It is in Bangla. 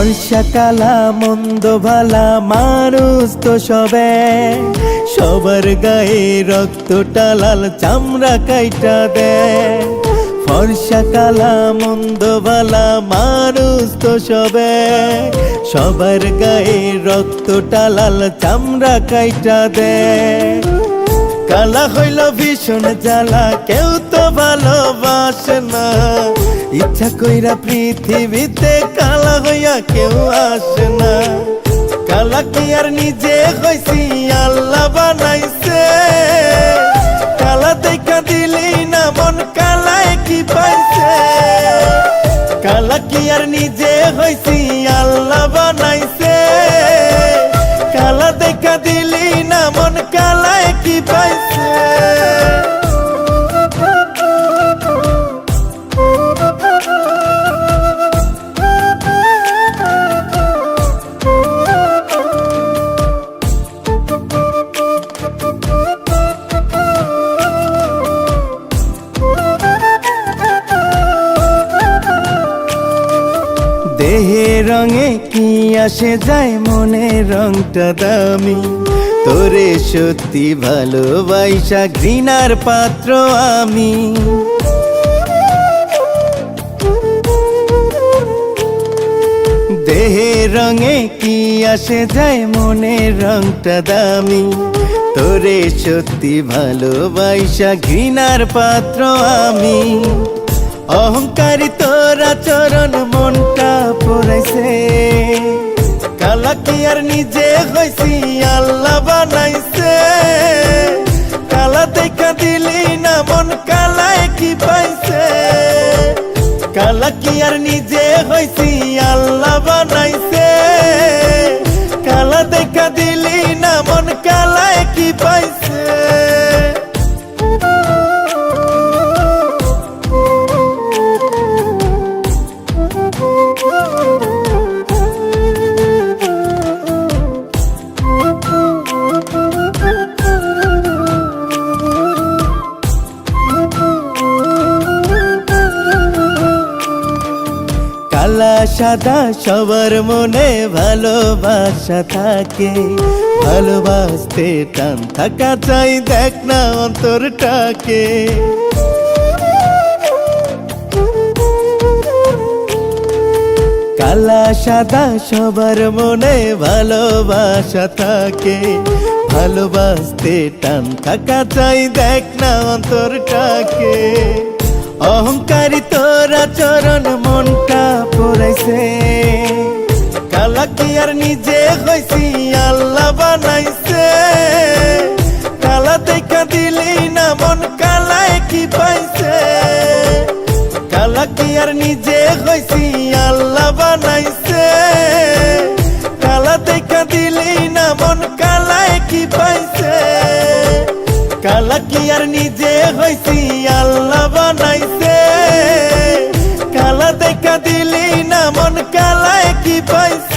ফর্সা কালা মন্দ ভালা মানুষ তো সবে, সবার গায়ে রক্তটা লাল চামড়া কাইটা দেয়। ফর্সা কালা মন্দ ভালা মানুষ তো সবে, সবার গায়ে রক্তটা লাল চামড়া কাইটা দেয়। কালা হইল ভীষণ জ্বালা, কেউ তো ভালোবাসে না, ইচ্ছা কইরা পৃথিবীতে কালা হইয়া কেউ আসে না। কালা কি আর নিজে হইছি, আল্লাহ বানাইছে, কালা দেখা দিলি না মন কালায় কি পাইছে। কালা কি আর নিজে হইছি, আল্লাহ বানাইছে, কালা দেখা দিলি না মন কালায় কি পাইছে। দেহের রঙে কি আসে যায়, মনের রংটা দামি, তোরে সত্যি ভালোবাসা ঘৃণার পাত্র আমি। দেহের রঙে কি আসে যায়, মনের রংটা দামি, তোরে সত্যি ভালোবাসা ঘৃণার পাত্র আমি। অহংকারী তোর আচরণ মনটা পড়াইছে, কালা কি আর নিজে হইছি, আল্লাহ বানাইছে, কালা দেখা দিলি না মন কালায় কি পাইছে। কালা কি আর নিজে হইছি, আল্লাহ বানাইছে, কালা দেখা দিলি না মন কালায় কি পাইছে। কালা সাদা সবার মনে ভালোবাসা থাকে, ভালোবাসতে টান থাকা চাই, দেখ না অন্তরটাকে। কালা সাদা সবার মনে ভালোবাসা থাকে, ভালোবাসতে টান থাকা চাই, দেখ না অন্তরটাকে। অহংকারী তোর আচরণ মনটা পড়াইছে, কালা কি আর নিজে হইছি, আল্লাহ বানাইছে, কালা দেখা দিলি না মন কালায় কি পাইছে। কালা কি আর নিজে হইছি, আল্লাহ বানাইছে, কালা দেখা দিলি না মন কালায় কি পাইছে। কালা কি আর নিজে হইছি, আল্লাহ বানাইছে, কালা দেখা দিলি না মন কালায় কি পাইছে।